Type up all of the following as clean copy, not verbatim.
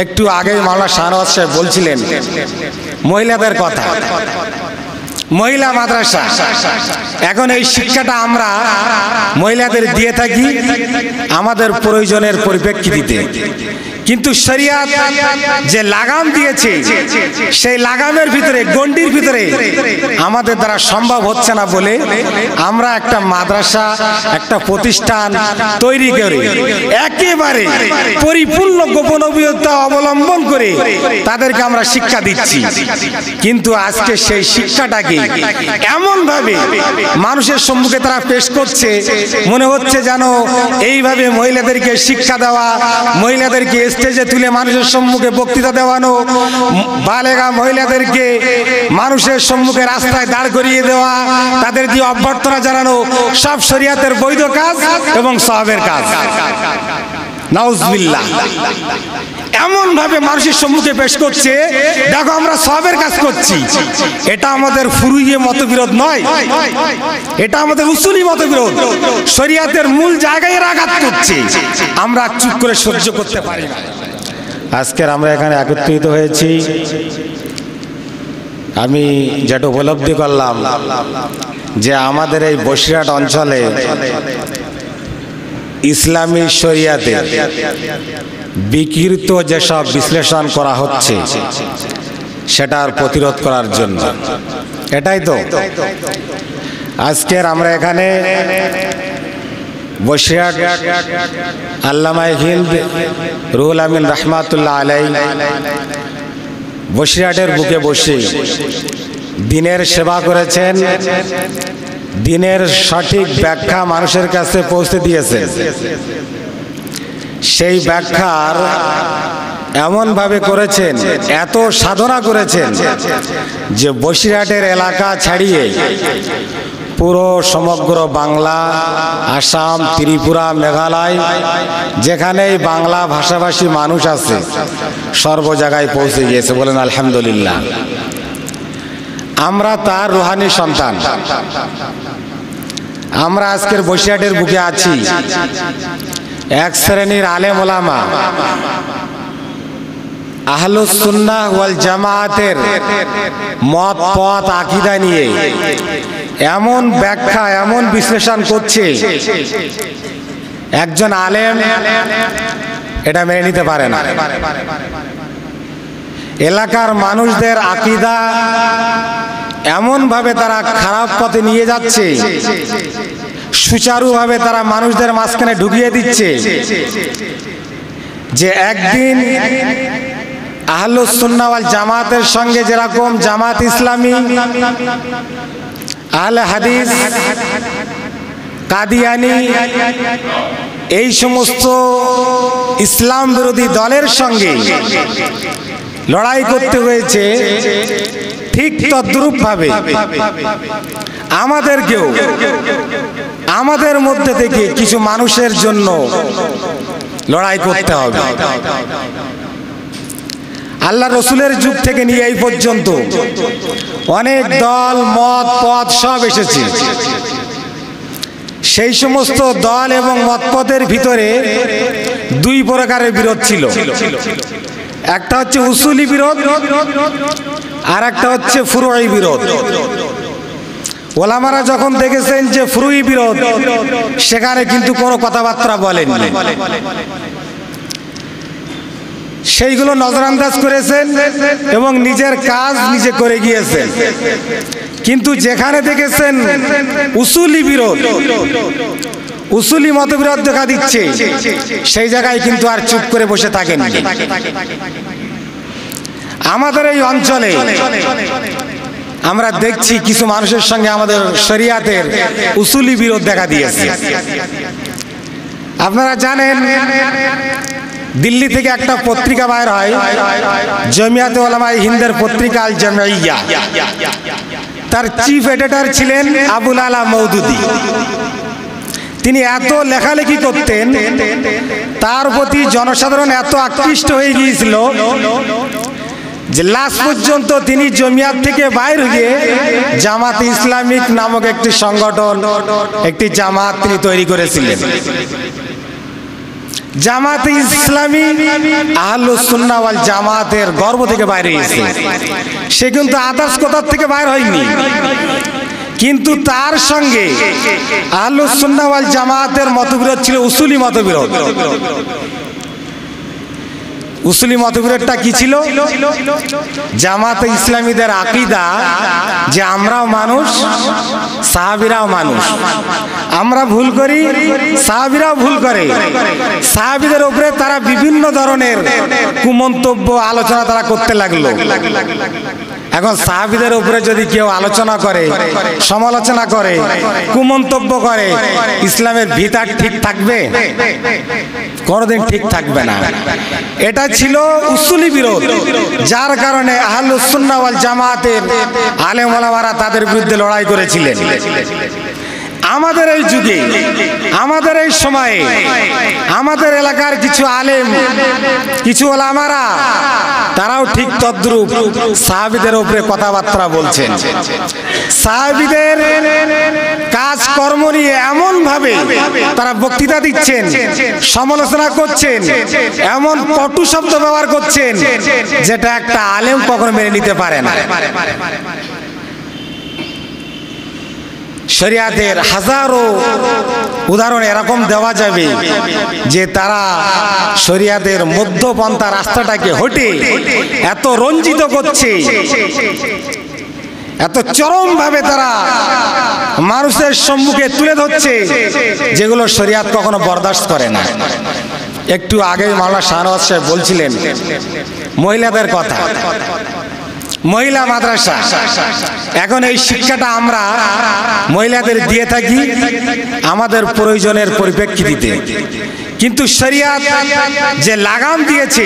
একটু আগেই মাওলানা শাহনওয়াজ সাহেব বলছিলেন মহিলাদের কথা, মহিলা মাদ্রাসা। এখন এই শিক্ষাটা আমরা মহিলাদের দিয়ে থাকি আমাদের প্রয়োজনের পরিপ্রেক্ষিতে, কিন্তু শরিয়াত যে লাগাম দিয়েছে সেই লাগামের ভিতরে, গণ্ডির ভিতরে আমাদের দ্বারা সম্ভব হচ্ছে না বলে আমরা একটা মাদ্রাসা, একটা প্রতিষ্ঠান তৈরি করে একেবারে পরিপূর্ণ গোপনীয়তা অবলম্বন করে তাদেরকে আমরা শিক্ষা দিচ্ছি। কিন্তু আজকে সেই শিক্ষাটাকে এমন ভাবে মানুষের সম্মুখে তারা পেশ করছে, মনে হচ্ছে যেন এইভাবে মহিলাদেরকে শিক্ষা দেওয়া, মহিলাদেরকে স্টেজে তুলে মানুষের সম্মুখে বক্তৃতা দেওয়ানো, বালেগা মহিলাদেরকে মানুষের সম্মুখে রাস্তায় দাঁড় করিয়ে দেওয়া, তাদের দিয়ে অভ্যর্থনা জানানো, সব শরিয়াতের বৈধ কাজ এবং সওয়াবের কাজ। নাউজুবিল্লাহ। এমন ভাবে মানুষের সম্মুখে পেশ করছে, দেখো আমরা সওয়াবের কাজ করছি। এটা আমাদের ফুরুইয়ে মতবিরোধ নয়, এটা আমাদের উসুলি মতবিরোধ, শরিয়াতের মূল জায়গায় আঘাত করছে। আমরা চুপ করে সহ্য করতে পারি না। আজকের আমরা এখানে একত্রিত হয়েছি, আমি যেটা উপলব্ধি করলাম যে আমাদের এই বসিরহাট অঞ্চলে ইসলামী শরিয়াতে বিকৃত যেসব বিশ্লেষণ করা হচ্ছে সেটার প্রতিরোধ করার জন্য, এটাই তো আজকের আমরা এখানে বসিরহাট আল্লামা হিন্দ রুহুল আমিন রহমাতুল্লাহ আলাইহি বসিরহাটের বুকে বসে দিনের সেবা করেছেন, দিনের সঠিক ব্যাখ্যা মানুষের কাছে পৌঁছে দিয়েছেন। সেই ব্যাখ্যার এমনভাবে করেছেন, এত সাধনা করেছেন যে বসিরহাটের এলাকা ছাড়িয়ে পুরো সমগ্র বাংলা, আসাম, ত্রিপুরা, মেঘালয়, যেখানেই বাংলা ভাষাভাষী মানুষ আছে সর্ব জায়গায় পৌঁছে গিয়েছে। বলেন আলহামদুলিল্লাহ। আমরা তার রুহানি সন্তান। আমরা আজকের বসিরহাটের বুকে আছি এক শ্রেণীর আলেম ওলামা, আহলুস সুন্নাহ ওয়াল জামায়াতের মত পথ আকীদা নিয়ে এমন ব্যাখ্যা, এমন বিশ্লেষণ করছে একজন আলেম এটা মেনে নিতে পারে না। এলাকার মানুষদের আকীদা এমনভাবে তারা খারাপ পথে নিয়ে যাচ্ছে, সুচারুভাবে তারা মানুষদের মাঝখানে ঢুকিয়ে দিচ্ছে যে একদিন আহলুস সুন্নাহ ওয়াল জামাতের সঙ্গে যেরকম জামাত ইসলামী, আহলে হাদিস, কাদিয়ানি, এই সমস্ত ইসলাম বিরোধী দলের সঙ্গে লড়াই করতে হয়েছে, ঠিক তদ্রূপ ভাবে আমাদেরকেও আমাদের মধ্যে থেকে কিছু মানুষের জন্য লড়াই করতে হবে। আল্লাহ রসুলের যুগ থেকে নিয়ে এই পর্যন্ত অনেক দল, মত, পথ সব এসেছে। সেই সমস্ত দল এবং মতপথের ভিতরে দুই প্রকারের বিরোধ ছিল। একটা হচ্ছে উসুলি বিরোধ, আর একটা হচ্ছে ফুরুই বিরোধ। ওলামারা যখন দেখেছেন যে ফুরুই বিরোধ, সেখানে কিন্তু কোনো কথাবার্তা বলেননি, সেইগুলো নজরান্দাজ করেছেন এবং নিজের কাজ নিজে করে গিয়েছেন। কিন্তু যেখানে দেখেছেন উসুলি বিরোধ, উসুলি মতবিরোধ দেখা দিচ্ছে, সেই জায়গায় কিন্তু আর চুপ করে বসে থাকেন। আমাদের এই অঞ্চলে আমরা দেখছি কিছু মানুষের সঙ্গে আমাদের শরিয়াতের উসুলি বিরোধ দেখা দিয়েছে। আপনারা জানেন দিল্লি থেকে একটা পত্রিকা বাইর হয়, জমিয়াতে উলামায়ে হিন্দের পত্রিকা আল জামিয়া। তার চিফ এডিটর ছিলেন আবুল আলা মওদুদি। তিনি এত লেখালেখি করতেন, তার প্রতি জনসাধারণ এত আকৃষ্ট হয়ে গিয়েছিল যে লাস্ট পর্যন্ত তিনি জমিয়াত থেকে বাইর হয়ে জামাত ইসলামিক নামক একটি সংগঠন, একটি জামাত তিনি তৈরি করেছিলেন। জামাতে ইসলামী আহলুস সুন্নাহ ওয়াল জামাতের গর্ব থেকে বাইরে এসেছে। সে কিন্তু আদার্স কোথার থেকে বাইর হয়নি, কিন্তু তার সঙ্গে আহলুস সুন্নাহ ওয়াল জামাতের মতবিরোধ ছিল উসুলি মতবিরোধ। উসুলি মতবিরোধটা কি ছিল? জামাতে ইসলামীদের আকীদা যে আমরাও মানুষ, সাহাবীরাও মানুষ, আমরা ভুল করি, সাহাবীরাও ভুল করে। সাহাবীদের উপরে তারা বিভিন্ন ধরনের কুমন্তব্য আলোচনা তারা করতে লাগলো। এখন সাহাবীদের উপরে যদি কেউ আলোচনা করে, সমালোচনা করে, কুমন্তব্য করে, ইসলামের ভিতর ঠিক থাকবে? কোনোদিন ঠিক থাকবে না। এটা ছিল উসুলি বিরোধ, যার কারণে আহলুস সুন্নাহ ওয়াল জামাতের আলেম ওলামারা তাদের বিরুদ্ধে লড়াই করেছিলেন। আমাদের এই যুগে, আমাদের এই সময়ে, আমাদের এলাকার কিছু আলেম, কিছু ওলামারা তারাও ঠিক তদ্রূপ সাহাবীদের উপরে কথাবার্তা বলছেন। সাহাবীদের কাজকর্ম নিয়ে এমন ভাবে তারা বক্তৃতা দিচ্ছেন, সমালোচনা করছেন, এমন কটু শব্দ ব্যবহার করছেন যেটা একটা আলেম কখনো মেনে নিতে পারে না। শরিয়াতের হাজারো উদাহরণ এরকম দেওয়া যাবে যে তারা শরিয়াতের মধ্যপন্থা রাস্তাটাকে হটে এত রঞ্জিত করছে, এত চরম ভাবে তারা মানুষের সম্মুখে তুলে ধরছে, যেগুলো শরিয়াত কখনো বরদাস্ত করে না। একটু আগে মাওলানা শাহনওয়াজ সাহেব বলছিলেন মহিলাদের কথা, মহিলা মাদ্রাসা। এখন এই শিক্ষাটা আমরা মহিলাদের দিয়ে থাকি আমাদের প্রয়োজনের পরিপ্রেক্ষিতে, কিন্তু শরিয়াত যে লাগাম দিয়েছে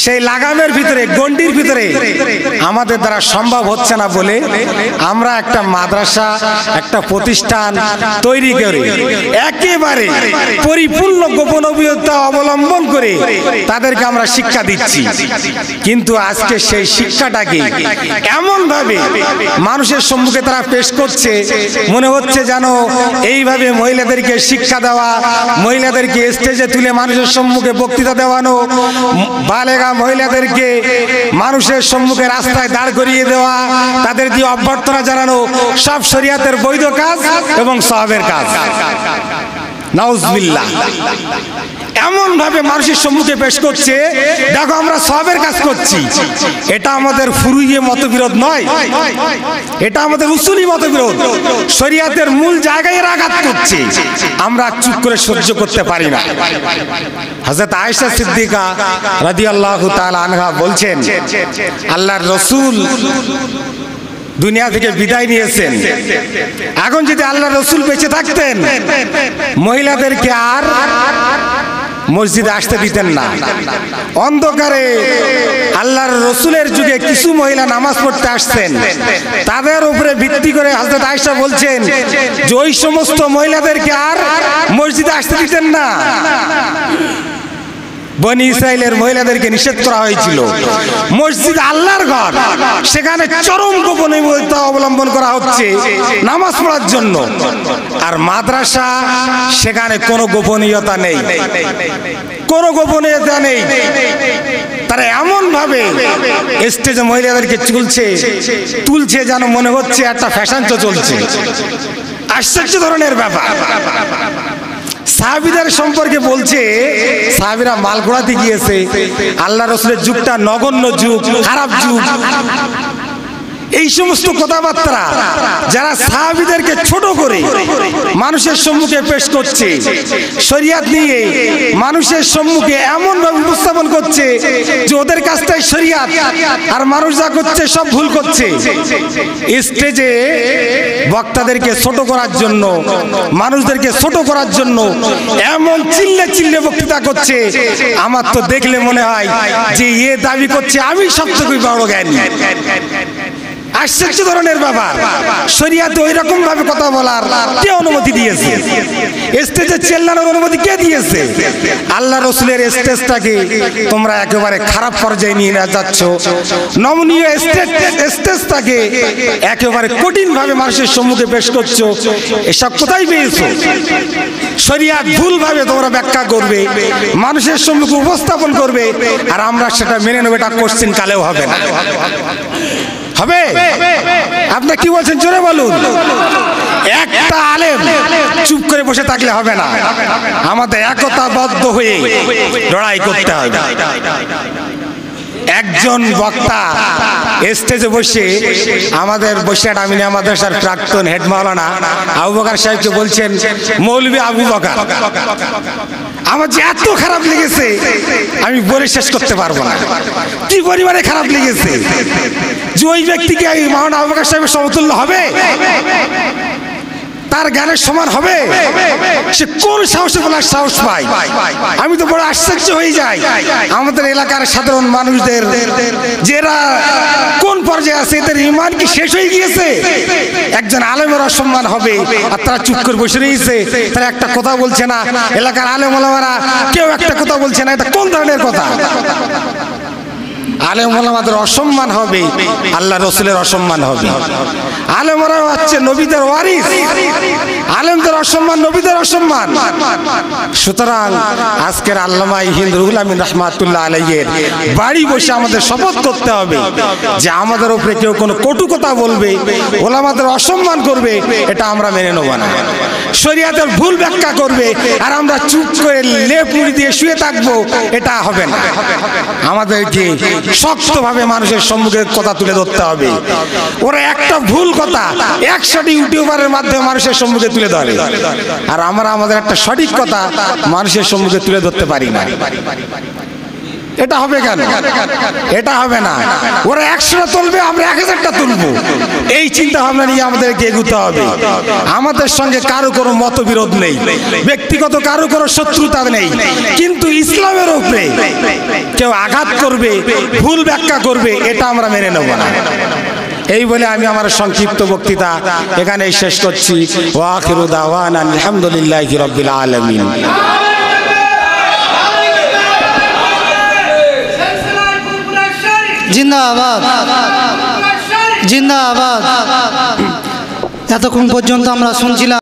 সেই লাগামের ভিতরে, গণ্ডির ভিতরে আমাদের দ্বারা সম্ভব হচ্ছে না বলে আমরা একটা মাদ্রাসা, একটা প্রতিষ্ঠান তৈরি করে একেবারে পরিপূর্ণ গোপনীয়তা অবলম্বন করে তাদেরকে আমরা শিক্ষা দিচ্ছি। কিন্তু আজকে সেই শিক্ষাটাকে এমন ভাবে মানুষের সম্মুখে তারা পেশ করছে, মনে হচ্ছে যেন এইভাবে মহিলাদেরকে শিক্ষা দেওয়া, মহিলাদেরকে স্টেজে তুলে মানুষের সম্মুখে বক্তৃতা দেওয়ানো, বালেগা মহিলাদেরকে মানুষের সম্মুখে রাস্তায় দাঁড় করিয়ে দেওয়া, তাদের দিয়ে অভ্যর্থনা জানানো, সব শরিয়াতের বৈধ কাজ এবং সওয়াবের কাজ। নাউজুবিল্লাহ। এমন ভাবে মানুষের সম্মুখে পেশ করছে, দেখো আমরা সওয়াবের কাজ করছি। এটা আমাদের ফুরুইয়ে মতবিরোধ নয়, এটা আমাদের উসুলি মতবিরোধ, শরিয়াতের মূল জায়গায় আঘাত করছে। আমরা চুপ করে সহ্য করতে পারি না। হযরত আয়েশা সিদ্দিকা রাদিয়াল্লাহু তাআলা আনহা বলছেন, আল্লাহর রাসূল দুনিয়া থেকে বিদায় নিয়েছেন। এখন যদি আল্লাহর রাসূল বেঁচে থাকতেন, মহিলাদেরকে আর মসজিদে আসতে দিতেন না। অন্ধকারে আল্লাহর রাসূলের যুগে কিছু মহিলা নামাজ পড়তে আসতেন, তাদের উপরে ভিত্তি করে হযরত আয়েশা বলছেন যে ওই সমস্ত মহিলাদেরকে আর মসজিদে আসতে দিতেন না। বনি ইসরাইলের মহিলাদেরকে নিষেধ করা হয়েছিল। মসজিদ আল্লাহর ঘর, সেখানে চরম গোপনীয়তা অবলম্বন করা হচ্ছে নামাজ পড়ার জন্য। আর মাদ্রাসা, সেখানে কোনো গোপনীয়তা নেই, কোনো গোপনীয়তা নেই। তারা এমন ভাবে স্টেজে মহিলাদেরকে তুলছে যেন মনে হচ্ছে একটা ফ্যাশন শো চলছে। আশ্চর্য ধরনের ব্যাপার। সাহাবীদের সম্পর্কে বলছে, সাহাবীরা মাল ঘোরাতে গিয়েছে, আল্লাহ রাসূলের যুগটা নগণ্য যুগ, খারাপ যুগ। এই সমস্ত কথাবার্তা যারা সাহাবীদেরকে ছোট করে মানুষের সম্মুখে পেশ করছে, শরিয়াত নিয়ে মানুষের সম্মুখে এমন ভাবে উপস্থাপন করছে যে ওদের কাছটাই শরিয়াত, আর মানুষ যা করছে সব ভুল করছে। স্টেজে বক্তাদেরকে ছোট করার জন্য, মানুষদেরকে ছোট করার জন্য এমন চিল্লে চিল্লে বক্তৃতা করছে, আমার তো দেখলে মনে হয় যে এ দাবি করছে আমি সবথেকে বড় জ্ঞানী। আশ্চর্য ধরনের ব্যাপার। শরিয়াতে ওই রকম ভাবে কথা বলার কে অনুমতি দিয়েছে? স্টেজে চেল্লানোর অনুমতি কে দিয়েছে? আল্লাহ রসুলের স্টেজটাকে তোমরা একেবারে খারাপ পর্যায়ে নিয়ে যাচ্ছ। নমনীয় স্টেজটাকে একেবারে কঠিন ভাবে মানুষের সম্মুখে পেশ করছো। এসব কোথায় পেয়েছো? শরিয়াত ভুল ভাবে তোমরা ব্যাখ্যা করবে, মানুষের সম্মুখে উপস্থাপন করবে, আর আমরা সেটা মেনে নেব। এটা কোশ্চিন কালেও হবে না। হবে? আপনি কি বলছেন জোরে বলুন। একটা আলেম চুপ করে বসে থাকলে হবে না, আমাদের একতাবদ্ধ হয়ে লড়াই করতে হবে। একজন বক্তা স্টেজে বসে আমাদের বসিরহাট আমিনিয়া মাদ্রাসার প্রাক্তন হেড মাওলানা আবু বকর সাহেবকে বলছেন, মৌলভী আবু বকর। আমার যে এত খারাপ লেগেছে আমি বলে শেষ করতে পারবো না। কি পরিমাণে খারাপ লেগেছে যে ওই ব্যক্তিকে মাওলানা আবু বকর সাহেবের সমতুল্য হবে, তার জ্ঞানের সমান হবে? সে কোন সাহসে বলার সাহস পায়? আমি তো বড় আশ্চর্য হয়ে যাই। আমাদের এলাকার সাধারণ মানুষদের যারা কোন পর্যায়ে আছে, এদের ঈমান কি শেষ হয়ে গিয়েছে? একজন আলেমের অসম্মান হবে আর তারা চুপ করে বসে রয়েছে, তারা একটা কথা বলছে না। এলাকার আলেম ওলামারা কেউ একটা কথা বলছে না। এটা কোন ধরনের কথা? আলেম ওলামাদের অসম্মান হবে, আল্লাহ রসুলের অসম্মান হবে। আলেমরা হচ্ছে নবীদের ওয়ারিস, আলেমদের অসম্মান নবীদের অসম্মান। সুতরাং আজকের আল্লামা হিন্দ রুহুল আমিন রাহমাতুল্লাহ আলাইহির বাড়ি বসে আমাদের শপথ করতে হবে যে আমাদের উপরে কেউ কোনো কটু কথা বলবে, ওলামাদের অসম্মান করবে, এটা আমরা মেনে নেব না। শরিয়াতের ভুল ব্যাখ্যা করবে আর আমরা চুপ করে লেপ মুড়ি দিয়ে শুয়ে থাকবো, এটা হবে না। আমাদেরকে শক্তভাবে মানুষের সম্মুখে কথা তুলে ধরতে হবে। ওরা একটা ভুল কথা 100টি ইউটিউবারের মাধ্যমে মানুষের সম্মুখে তুলে ধরে, আর আমরা আমাদের একটা সঠিক কথা মানুষের সম্মুখে তুলে ধরতে পারি না। এটা হবে কেন? এটা হবে না। ওরা 100টা তুলবে, আমরা 1000টা তুলবো। এই চিন্তা ভাবনা নিয়ে আমাদেরকে এগোতে হবে। আমাদের সঙ্গে কারো কোনো মতবিরোধ নেই, ব্যক্তিগত কারো কোনো শত্রুতা নেই, কিন্তু ইসলামের উপরে কেউ আঘাত করবে, ভুল ব্যাখ্যা করবে, এটা আমরা মেনে নেব না। এই বলে আমি আমার সংক্ষিপ্ত বক্তৃতা এখানেই শেষ করছি। ওয়া আখিরু দাওয়ানা আলহামদুলিল্লাহি রাব্বিল আলামিন। জিন্দাবাদ, জিন্দাবাদ। এতক্ষণ পর্যন্ত আমরা শুনছিলাম